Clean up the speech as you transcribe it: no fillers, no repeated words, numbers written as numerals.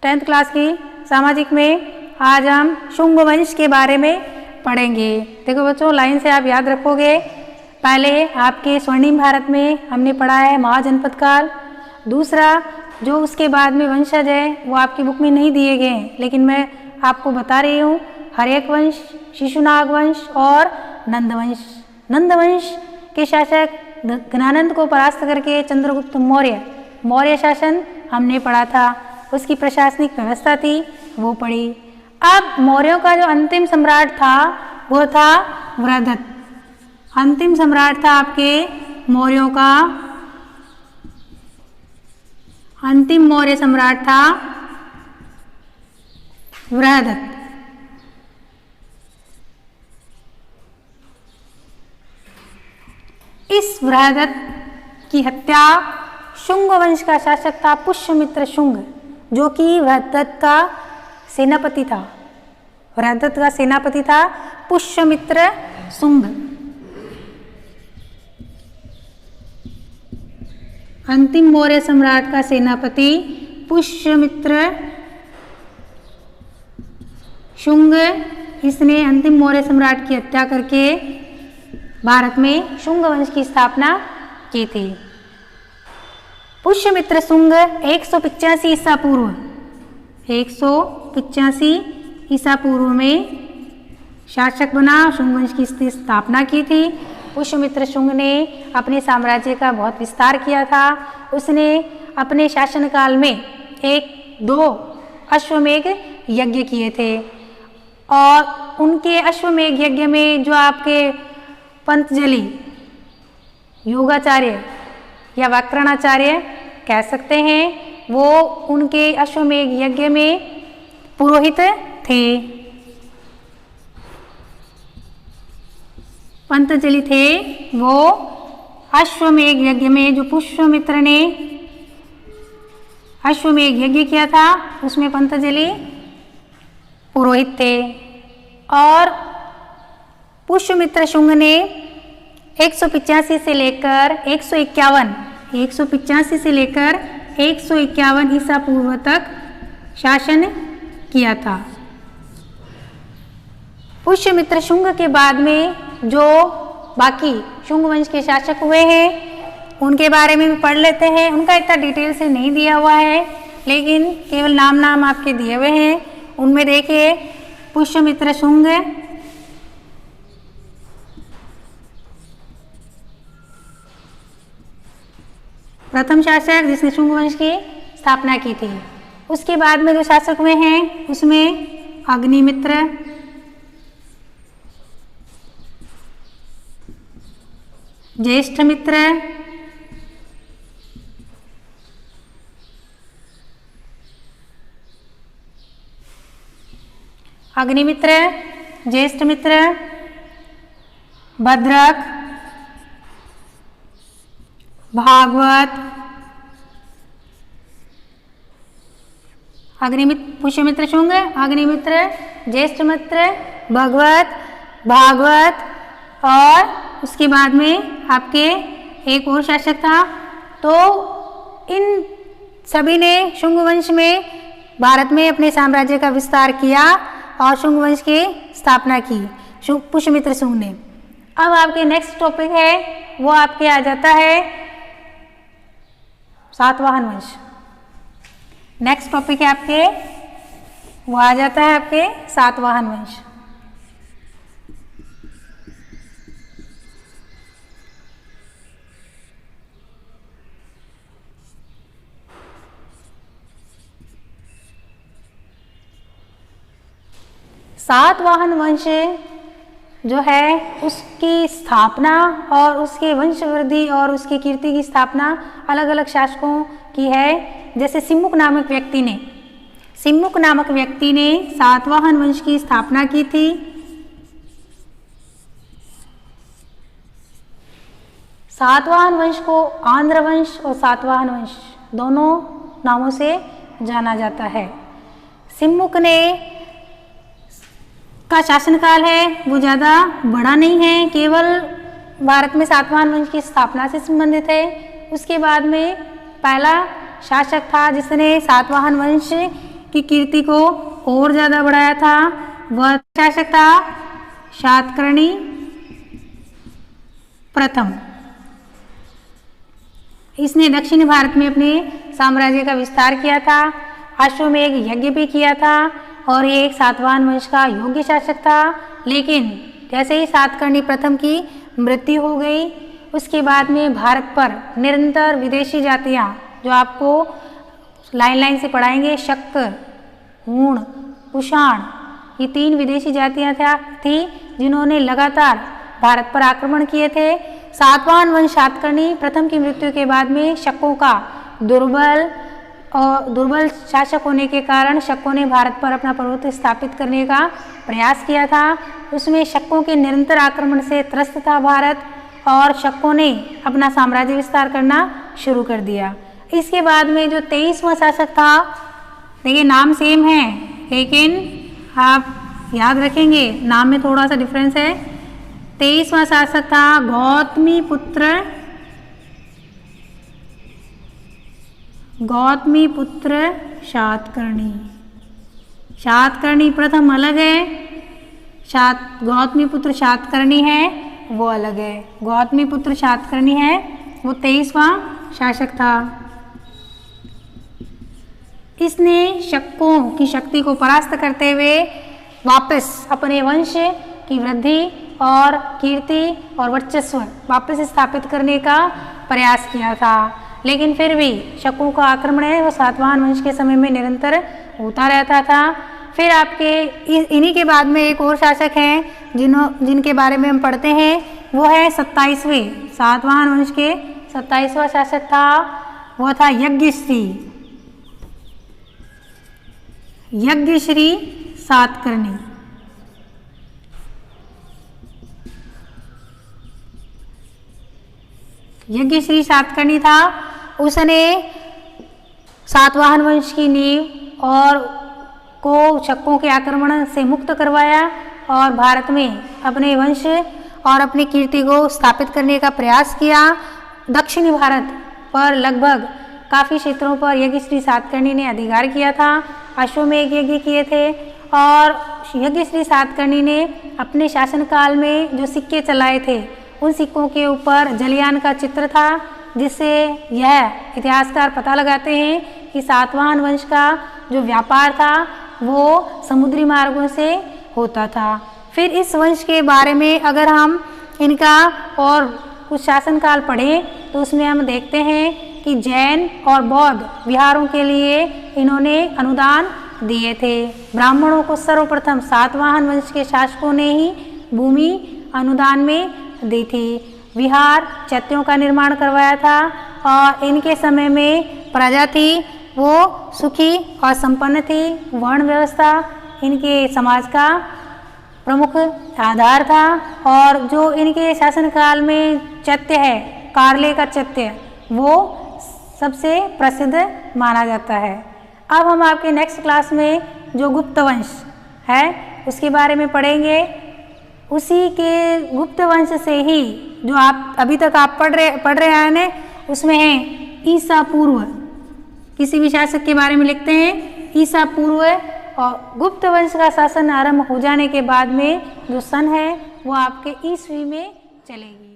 10th class की सामाजिक में आज हम शुंग वंश के बारे में पढ़ेंगे। देखो बच्चों, लाइन से आप याद रखोगे। पहले आपके स्वर्णिम भारत में हमने पढ़ा है महाजनपद काल। दूसरा जो उसके बाद में वंशज है वो आपकी बुक में नहीं दिए गए हैं, लेकिन मैं आपको बता रही हूँ। हर्यक वंश, शिशुनाग वंश और नंदवंश। नंदवंश के शासक घनानंद को परास्त करके चंद्रगुप्त मौर्य शासन हमने पढ़ा था। उसकी प्रशासनिक व्यवस्था थी वो पढ़ी। अब मौर्यों का जो अंतिम सम्राट था वो था वृहदत्त। अंतिम सम्राट था आपके मौर्यों का, अंतिम मौर्य सम्राट था वृहदत्त। इस वृहदत्त की हत्या शुंग वंश का शासक था पुष्यमित्र शुंग, जो कि वृहदत्त का सेनापति था। वृहदत्त का सेनापति था पुष्यमित्र शुंग। अंतिम मौर्य सम्राट का सेनापति पुष्यमित्र शुंग, इसने अंतिम मौर्य सम्राट की हत्या करके भारत में शुंग वंश की स्थापना की थी। पुष्यमित्र शुंग 185 ईसा पूर्व 185 ईसा पूर्व में शासक बना, शुंग वंश की स्थापना की थी। पुष्यमित्र शुंग ने अपने साम्राज्य का बहुत विस्तार किया था। उसने अपने शासनकाल में 2 अश्वमेध यज्ञ किए थे, और उनके अश्वमेध यज्ञ में जो आपके पंतजलि, योगाचार्य या व्याकरणाचार्य कह सकते हैं, वो उनके अश्वमेध यज्ञ में पुरोहित थे। पंतजलि थे वो अश्वमेध यज्ञ में, जो पुष्यमित्र ने अश्वमेध यज्ञ किया था उसमें पंतजलि पुरोहित थे। और पुष्यमित्र शुंग ने 185 से लेकर 151 से लेकर 151 ईसा पूर्व तक शासन किया था। पुष्यमित्र शुंग के बाद में जो बाकी शुंग वंश के शासक हुए हैं उनके बारे में भी पढ़ लेते हैं। उनका इतना डिटेल से नहीं दिया हुआ है, लेकिन केवल नाम आपके दिए हुए हैं। उनमें देखिए, पुष्यमित्र शुंग प्रथम शासक जिसने शुंग वंश की स्थापना की थी। उसके बाद में जो शासक हुए हैं उसमें अग्निमित्र, ज्येष्ठमित्र, अग्निमित्र, ज्येष्ठमित्र, भद्रक, भागवत, पुष्यमित्र शुंग, अग्निमित्र, ज्येष्ठमित्र, भगवत, भागवत, और उसके बाद में आपके एक और शासक था। तो इन सभी ने शुंग वंश में भारत में अपने साम्राज्य का विस्तार किया और शुंग वंश की स्थापना की पुष्यमित्र शुंग ने। अब आपके नेक्स्ट टॉपिक है वो आपके आ जाता है सातवाहन वंश। नेक्स्ट टॉपिक है आपके वो आ जाता है आपके सातवाहन वंश। सातवाहन वंश जो है उसकी स्थापना और उसके वंश वृद्धि और उसकी कीर्ति की स्थापना अलग अलग शासकों की है। जैसे सिमुक नामक व्यक्ति ने सातवाहन वंश की स्थापना की थी। सातवाहन वंश को आंध्र वंश और सातवाहन वंश दोनों नामों से जाना जाता है। सिमुक ने का शासनकाल है वो ज़्यादा बड़ा नहीं है, केवल भारत में सातवाहन वंश की स्थापना से संबंधित है। उसके बाद में पहला शासक था जिसने सातवाहन वंश की कीर्ति को और ज़्यादा बढ़ाया था वह शासक था सातकर्णी प्रथम। इसने दक्षिण भारत में अपने साम्राज्य का विस्तार किया था, अश्वमेध यज्ञ भी किया था और ये एक सातवाहन वंश का योग्य शासक था। लेकिन जैसे ही सातकर्णी प्रथम की मृत्यु हो गई उसके बाद में भारत पर निरंतर विदेशी जातियाँ, जो आपको लाइन लाइन से पढ़ाएंगे, शक, हूण, कुषाण, ये 3 विदेशी जातियाँ थी जिन्होंने लगातार भारत पर आक्रमण किए थे। सातवाहन वंश सातकर्णी प्रथम की मृत्यु के बाद में शकों का दुर्बल शासक होने के कारण शकों ने भारत पर अपना प्रभुत्व स्थापित करने का प्रयास किया था। उसमें शकों के निरंतर आक्रमण से त्रस्त था भारत और शकों ने अपना साम्राज्य विस्तार करना शुरू कर दिया। इसके बाद में जो 23वां शासक था, देखिए नाम सेम है लेकिन आप याद रखेंगे नाम में थोड़ा सा डिफरेंस है। 23वां शासक था गौतमी पुत्र सातकर्णी। सातकर्णी प्रथम अलग है, गौतमी पुत्र सातकर्णी है वो अलग है। गौतमी पुत्र सातकर्णी है वो 23वां शासक था। इसने शकों की शक्ति को परास्त करते हुए वापस अपने वंश की वृद्धि और कीर्ति और वर्चस्व वापस स्थापित करने का प्रयास किया था। लेकिन फिर भी शकों का आक्रमण है वो सातवाहन वंश के समय में निरंतर होता रहता था। फिर आपके इन्हीं के बाद में एक और शासक हैं जिनके बारे में हम पढ़ते हैं, वो है 27वें सातवाहन वंश के 27वां शासक था, वो था यज्ञश्री सातकर्णी। यज्ञश्री सातकर्णी था। उसने सातवाहन वंश की नींव और को शकों के आक्रमण से मुक्त करवाया और भारत में अपने वंश और अपनी कीर्ति को स्थापित करने का प्रयास किया। दक्षिणी भारत पर लगभग काफ़ी क्षेत्रों पर यज्ञश्री सातकर्णी ने अधिकार किया था, अश्वमेध यज्ञ किए थे और यज्ञश्री सातकर्णी ने अपने शासनकाल में जो सिक्के चलाए थे उन सिक्कों के ऊपर जलयान का चित्र था, जिससे यह इतिहासकार पता लगाते हैं कि सातवाहन वंश का जो व्यापार था वो समुद्री मार्गों से होता था। फिर इस वंश के बारे में अगर हम इनका और कुछ शासनकाल पढ़ें तो उसमें हम देखते हैं कि जैन और बौद्ध विहारों के लिए इन्होंने अनुदान दिए थे। ब्राह्मणों को सर्वप्रथम सातवाहन वंश के शासकों ने ही भूमि अनुदान में दी थी। विहार चैत्यों का निर्माण करवाया था और इनके समय में प्रजा थी वो सुखी और संपन्न थी। वर्ण व्यवस्था इनके समाज का प्रमुख आधार था और जो इनके शासनकाल में चैत्य है, कार्ले का चैत्य, वो सबसे प्रसिद्ध माना जाता है। अब हम आपके नेक्स्ट क्लास में जो गुप्त वंश है उसके बारे में पढ़ेंगे। उसी के गुप्त वंश से ही जो आप अभी तक आप पढ़ रहे हैं ना, उसमें है ईसा पूर्व, किसी भी शासक के बारे में लिखते हैं ईसा पूर्व, और गुप्त वंश का शासन आरंभ हो जाने के बाद में जो सन है वो आपके ईस्वी में चलेगी।